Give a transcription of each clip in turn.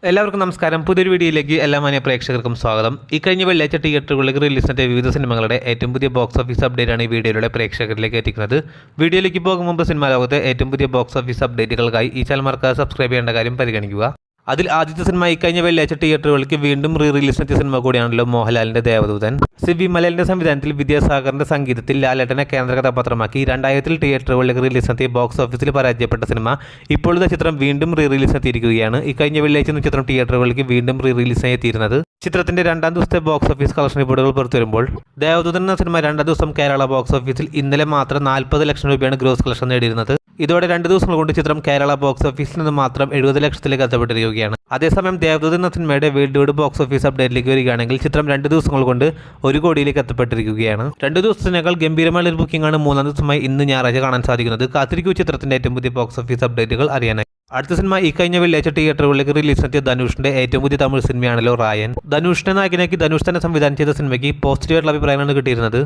എല്ലാവർക്കും നമസ്കാരം. പുതിയൊരു വീഡിയോയിലേക്ക് എല്ലാ മാന്യ പ്രേക്ഷകർക്കും സ്വാഗതം. ഇക്കഴിഞ്ഞ വെള്ളിയാഴ്ച തിയേറ്ററുകളിലേക്ക് റിലീസിന്റെ വിവിധ സിനിമകളുടെ ഏറ്റവും പുതിയ ബോക്സ് ഓഫീസ് അപ്ഡേറ്റ് ആണ് ഈ വീഡിയോയിലൂടെ പ്രേക്ഷകരിലേക്ക് എത്തിക്കുന്നത്. വീഡിയോയിലേക്ക് പോകും മുമ്പ് സിനിമാ ലോകത്തെ ഏറ്റവും പുതിയ ബോക്സ് ഓഫീസ് അപ്ഡേറ്റുകൾക്കായി ഈ ചാനൽ മറക്കാതെ സബ്സ്ക്രൈബ് ചെയ്യേണ്ട കാര്യം പരിഗണിക്കുക. അതിൽ ആദ്യത്തെ സിനിമ ഇക്കഴിഞ്ഞ വെള്ളിയാഴ്ച തിയേറ്ററുകൾക്ക് വീണ്ടും റിലീസിനെത്തിയ സിനിമ കൂടിയാണല്ലോ മോഹൻലാലിന്റെ ദേവദൂതൻ. സിബി മലയാലിന്റെ സംവിധാനത്തിൽ വിദ്യാസാഗറിന്റെ സംഗീതത്തിൽ ലാലേട്ടനെ കേന്ദ്ര കഥാപാത്രമാക്കി 2000 തിയേറ്ററുകളിലേക്ക് റിലീസിനെത്തിയ ബോക്സ് ഓഫീസിൽ പരാജയപ്പെട്ട സിനിമ ഇപ്പോഴത്തെ ചിത്രം വീണ്ടും റിലീസിനെത്തിയിരിക്കുകയാണ്. ഇക്കഴിഞ്ഞ വെള്ളിയാഴ്ച ചിത്രം തിയേറ്ററുകളിലേക്ക് വീണ്ടും റിലീസായി എത്തിയിരുന്നത്. ചിത്രത്തിന്റെ രണ്ടാം ദിവസത്തെ ബോക്സ് ഓഫീസ് കളക്ഷൻ റിപ്പോർട്ടുകൾ പുറത്തുവരുമ്പോൾ ദേവദൂതൻ എന്ന സിനിമ രണ്ടാം ദിവസം കേരള ബോക്സ് ഓഫീസിൽ ഇന്നലെ മാത്രം 40 ലക്ഷം രൂപയാണ് ഗ്രോസ് കളക്ഷൻ നേടിയിരുന്നത്. ഇതോടെ 2 ദിവസങ്ങൾ കൊണ്ട് ചിത്രം കേരള ബോക്സ് ഓഫീസിൽ നിന്ന് മാത്രം 70 ലക്ഷത്തിലേക്ക് എത്തപ്പെട്ടിരിക്കുകയാണ്. അതേസമയം ദേവദൂതൻ എന്ന സിനിമയുടെ വേൾഡ് വൈഡ് ബോക്സ് ഓഫീസ് അപ്ഡേറ്റിലേക്ക് വരികയാണെങ്കിൽ ചിത്രം 2 ദിവസങ്ങൾ കൊണ്ട് 1 കോടിയിലേക്ക് എത്തപ്പെട്ടിരിക്കുകയാണ്. 2 ദിവസത്തിനേക്കാൾ ഗംഭീരമായ ഒരു ബുക്കിംഗ് ആണ് മൂന്നാം ദിവസമായി ഇന്ന് ഞായറാഴ്ച കാണാൻ സാധിക്കുന്നത്. കാത്തിരിക്കൂ ചിത്രത്തിന്റെ ഏറ്റവും പുതിയ ബോക്സ് ഓഫീസ് അപ്ഡേറ്റുകൾ അറിയാനായി. അടുത്ത സിനിമ ഇക്കഴിഞ്ഞ വെള്ളിയാഴ്ച തിയേറ്ററുകളിലേക്ക് റിലീസിനെത്തിയ ധനുഷിന്റെ ഏറ്റവും പുതിയ തമിഴ് സിനിമയാണല്ലോ റായൻ. ധനുഷിനെ നായകനാക്കി ധനുഷ് തന്നെ സംവിധാനം ചെയ്ത സിനിമയ്ക്ക് പോസിറ്റീവായിട്ടുള്ള അഭിപ്രായമാണ് കിട്ടിയിരുന്നത്.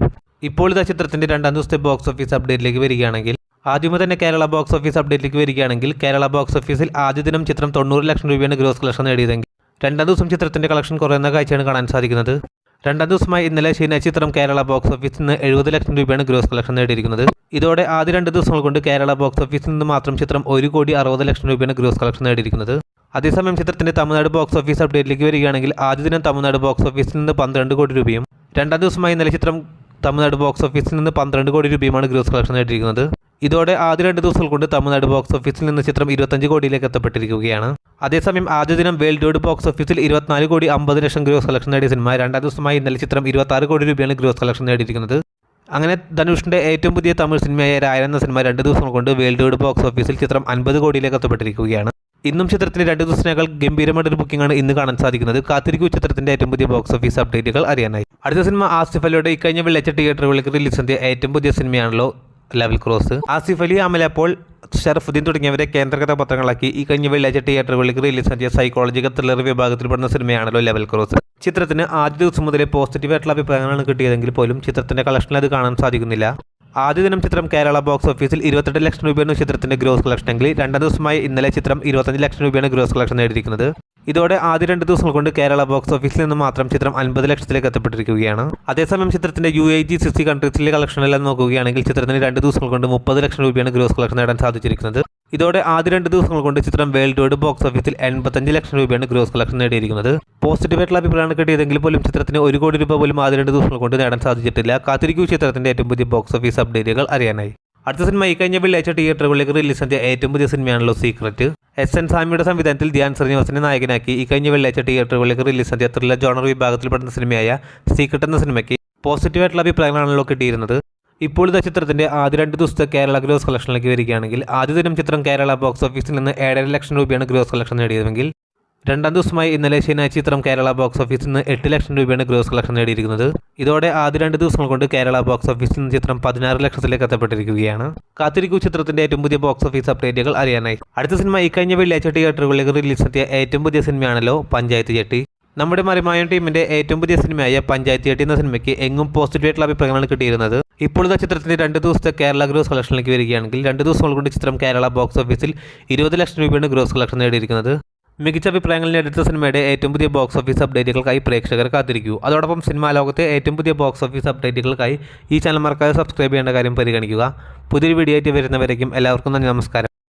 ഇപ്പോൾ ഇതാ ചിത്രത്തിന്റെ രണ്ടാം ദിവസത്തെ ബോക്സ് ഓഫീസ് അപ്ഡേറ്റിലേക്ക് വരികയാണെങ്കിൽ ആദ്യമേ തന്നെ കേരള ബോക്സ് ഓഫീസ് അപ്ഡേറ്റിലേക്ക് വരികയാണെങ്കിൽ കേരള ബോക്സ് ഓഫീസിൽ ആദ്യ ദിനം ചിത്രം 90 ലക്ഷം രൂപയാണ് ഗ്രോസ് കളക്ഷൻ നേടിയതെങ്കിൽ രണ്ടാം ദിവസം ചിത്രത്തിന്റെ കളക്ഷൻ കുറയുന്ന കാഴ്ചയാണ് കാണാൻ സാധിക്കുന്നത്. രണ്ടാം ദിവസമായി ഇന്നലെ ശനിയാഴ്ച ചിത്രം കേരള ബോക്സ് ഓഫീസിൽ നിന്ന് 70 ലക്ഷം രൂപയാണ് ഗ്രോസ് കളക്ഷൻ നേടിയിരിക്കുന്നത്. ഇതോടെ ആദ്യ 2 ദിവസങ്ങൾ കൊണ്ട് കേരള ബോക്സ് ഓഫീസിൽ നിന്ന് മാത്രം ചിത്രം 1,60 ലക്ഷം രൂപയാണ് ഗ്രോസ് കളക്ഷൻ നേടിയിരിക്കുന്നത്. അതേസമയം ചിത്രത്തിന്റെ തമിഴ്നാട് ബോക്സ് ഓഫീസ് അപ്ഡേറ്റിലേക്ക് വരികയാണെങ്കിൽ ആദ്യ ദിനം തമിഴ്നാട് ബോക്സ് ഓഫീസിൽ നിന്ന് 12 കോടി രൂപയും രണ്ടാം ദിവസമായി ഇന്നലെ ചിത്രം തമിഴ്നാട് ബോക്സ് ഓഫീസിൽ നിന്ന് 12 കോടി രൂപയുമാണ് ഗ്രോസ് കളക്ഷൻ നേടിയിരിക്കുന്നത്. ഇതോടെ ആദ്യ 2 ദിവസങ്ങൾ കൊണ്ട് തമിഴ്നാട് ബോക്സ് ഓഫീസിൽ നിന്ന് ചിത്രം 25 കോടിയിലേക്ക് എത്തപ്പെട്ടിരിക്കുകയാണ്. അതേസമയം ആദ്യ ദിനം വേൾഡ് വൈഡ് ബോക്സ് ഓഫീസിൽ 24 കോടി 50 ലക്ഷം ഗ്രോസ് കളക്ഷൻ നേടിയ സിനിമ രണ്ടാം ദിവസമായി ഇന്നലെ ചിത്രം 26 കോടി രൂപയാണ് ഗ്രോസ് കളക്ഷൻ നേടിയിരിക്കുന്നത്. അങ്ങനെ ധനുഷിന്റെ ഏറ്റവും പുതിയ തമിഴ് സിനിമയായ രായൻ എന്ന സിനിമ 2 ദിവസങ്ങൾ കൊണ്ട് വേൾഡ് വൈഡ് ബോക്സ് ഓഫീസിൽ ചിത്രം 50 കോടിയിലേക്ക് എത്തപ്പെട്ടിരിക്കുകയാണ്. ഇന്നും ചിത്രത്തിന് 2 ദിവസത്തിനേക്കാൾ ഗംഭീരമായ ഒരു ബുക്കിംഗ് ആണ് ഇന്ന് കാണാൻ സാധിക്കുന്നത്. കാത്തിരിക്കൂ ചിത്രത്തിന്റെ ഏറ്റവും പുതിയ ബോക്സ് ഓഫീസ് അപ്ഡേറ്റുകൾ അറിയാനായി. അടുത്ത സിനിമ ആസിഫ് അലിയുടെ ഇക്കഴിഞ്ഞ വെള്ളിയാഴ്ച തിയേറ്ററുകളിലേക്ക് റിലീസിനെത്തിയ ഏറ്റവും പുതിയ സിനിമയാണല്ലോ ലെവൽ ക്രോസ്. ആസിഫ് അലി, അമല പോൾ, ഷറഫുദ്ദീൻ തുടങ്ങിയവരെ കേന്ദ്ര കഥാപാത്രങ്ങളാക്കി ഈ കഴിഞ്ഞ വെള്ളിയാഴ്ച തിയേറ്ററുകളിലേക്ക് റിലീസിനെത്തിയ സൈക്കോളജിക്കൽ ത്രില്ലർ വിഭാഗത്തിൽപ്പെടുന്ന സിനിമയാണല്ലോ ലെവൽ ക്രോസ്. ചിത്രത്തിന് ആദ്യ ദിവസം മുതലേ പോസിറ്റീവായിട്ടുള്ള അഭിപ്രായങ്ങളാണ് കിട്ടിയതെങ്കിൽ പോലും ചിത്രത്തിന്റെ കളക്ഷനിൽ അത് കാണാൻ സാധിക്കുന്നില്ല. ആദ്യ ദിനം ചിത്രം കേരള ബോക്സ് ഓഫീസിൽ 28 ലക്ഷം രൂപയാണ് ചിത്രത്തിന്റെ ഗ്രോസ് കളക്ഷൻ എങ്കിൽ രണ്ടാം ദിവസമായി ഇന്നലെ ചിത്രം 25 ലക്ഷം രൂപയാണ് ഗ്രോസ് കളക്ഷൻ നേടിയിരിക്കുന്നത്. ഇതോടെ ആദ്യ 2 ദിവസങ്ങൾ കൊണ്ട് കേരള ബോക്സ് ഓഫീസിൽ നിന്ന് മാത്രം ചിത്രം 50 ലക്ഷത്തിലേക്ക് എത്തപ്പെട്ടിരിക്കുകയാണ്. അതേസമയം ചിത്രത്തിന്റെ UAE കൺട്രീസിലെ കളക്ഷനെല്ലാം നോക്കുകയാണെങ്കിൽ ചിത്രത്തിന് 2 ദിവസങ്ങൾ കൊണ്ട് 30 ലക്ഷം രൂപയാണ് ഗ്രോസ് കളക്ഷൻ നേടാൻ സാധിച്ചിരിക്കുന്നത്. ഇതോടെ ആദ്യ 2 ദിവസങ്ങൾ കൊണ്ട് ചിത്രം വേൾഡ് വൈഡ് ബോക്സ് ഓഫീസിൽ 85 ലക്ഷം രൂപയാണ് ഗ്രോസ് കളക്ഷൻ നേടിയിരിക്കുന്നത്. പോസിറ്റീവായിട്ടുള്ള അഭിപ്രായമാണ് കിട്ടിയതെങ്കിൽ പോലും ചിത്രത്തിന് 1 കോടി രൂപ പോലും ആദ്യ 2 ദിവസങ്ങൾ കൊണ്ട് നേടാൻ സാധിച്ചിട്ടില്ല. കാത്തിരിക്കൂ ചിത്രത്തിന്റെ ഏറ്റവും പുതിയ ബോക്സ് ഓഫീസ് അപ്ഡേറ്റുകൾ അറിയാനായി. അടുത്ത സിനിമ ഇക്കഴിഞ്ഞ വെള്ളിയാഴ്ച തിയേറ്ററുകളിലേക്ക് റിലീസിനെത്തിയ ഏറ്റവും പുതിയ സിനിമയാണല്ലോ സീക്രട്ട്. SN സാമിയുടെ സംവിധാനത്തിൽ ധ്യാൻ ശ്രീനിവാസനെ നായകനാക്കി ഇക്കഴിഞ്ഞ വെള്ളിയാഴ്ച തിയേറ്ററുകളിലേക്ക് റിലീസിനെത്തിയ ത്രില്ലർ ജോണർ വിഭാഗത്തിൽപ്പെടുന്ന സിനിമയായ സീക്രട്ട് എന്ന സിനിമയ്ക്ക് പോസിറ്റീവായിട്ടുള്ള അഭിപ്രായങ്ങളാണല്ലോ കിട്ടിയിരുന്നത്. ഇപ്പോൾ ഇതാ ചിത്രത്തിന്റെ ആദ്യ 2 ദിവസത്തെ കേരള ഗ്രോസ് കളക്ഷനിലേക്ക് വരികയാണെങ്കിൽ ആദ്യ ദിനം ചിത്രം കേരള ബോക്സ് ഓഫീസിൽ നിന്ന് 7.5 ലക്ഷം രൂപയാണ് ഗ്രോസ് കളക്ഷൻ നേടിയതെങ്കിൽ രണ്ടാം ദിവസമായി ഇന്നലെ ശനിയാഴ്ച ചിത്രം കേരള ബോക്സ് ഓഫീസിൽ നിന്ന് 8 ലക്ഷം രൂപയാണ് ഗ്രോസ് കളക്ഷൻ നേടിയിരിക്കുന്നത്. ഇതോടെ ആദ്യ 2 ദിവസങ്ങൾ കൊണ്ട് കേരള ബോക്സ് ഓഫീസിൽ നിന്ന് ചിത്രം 16 ലക്ഷത്തിലേക്ക് എത്തപ്പെട്ടിരിക്കുകയാണ്. കാത്തിരിക്കൂ ചിത്രത്തിന്റെ ഏറ്റവും പുതിയ ബോക്സ് ഓഫീസ് അപ്ഡേറ്റുകൾ അറിയാനായി. അടുത്ത സിനിമ ഇക്കഴിഞ്ഞ വെള്ളിയാഴ്ച തിയേറ്ററുകളിലേക്ക് റിലീസിനെത്തിയ ഏറ്റവും പുതിയ സിനിമയാണല്ലോ പഞ്ചായത്ത് ചെട്ടി. നമ്മുടെ മറിമായം ടീമിന്റെ ഏറ്റവും പുതിയ സിനിമയായ പഞ്ചായത്ത് ചെട്ടി എന്ന സിനിമയ്ക്ക് എങ്ങും പോസിറ്റീവായിട്ടുള്ള അഭിപ്രായങ്ങളാണ് കിട്ടിയിരുന്നത്. ഇപ്പോഴത്തെ ചിത്രത്തിന്റെ 2 ദിവസത്തെ കേരള ഗ്രോസ് കളക്ഷനിലേക്ക് വരികയാണെങ്കിൽ 2 ദിവസങ്ങൾ കൊണ്ട് ചിത്രം കേരള ബോക്സ് ഓഫീസിൽ 20 ലക്ഷം രൂപയാണ് ഗ്രോസ് കളക്ഷൻ നേടിയിരിക്കുന്നത്. മികച്ച അഭിപ്രായങ്ങൾ നേടിയെടുത്ത സിനിമയുടെ ഏറ്റവും പുതിയ ബോക്സ് ഓഫീസ് അപ്ഡേറ്റുകൾക്കായി പ്രേക്ഷകർ കാത്തിരിക്കൂ. അതോടൊപ്പം സിനിമാ ലോകത്തെ ഏറ്റവും പുതിയ ബോക്സ് ഓഫീസ് അപ്ഡേറ്റുകൾക്കായി ഈ ചാനൽ മറക്കാതെ സബ്സ്ക്രൈബ് ചെയ്യേണ്ട കാര്യം പരിഗണിക്കുക. പുതിയൊരു വീഡിയോ ആയിട്ട് വരുന്നവരേക്കും എല്ലാവർക്കും നന്ദി, നമസ്കാരം.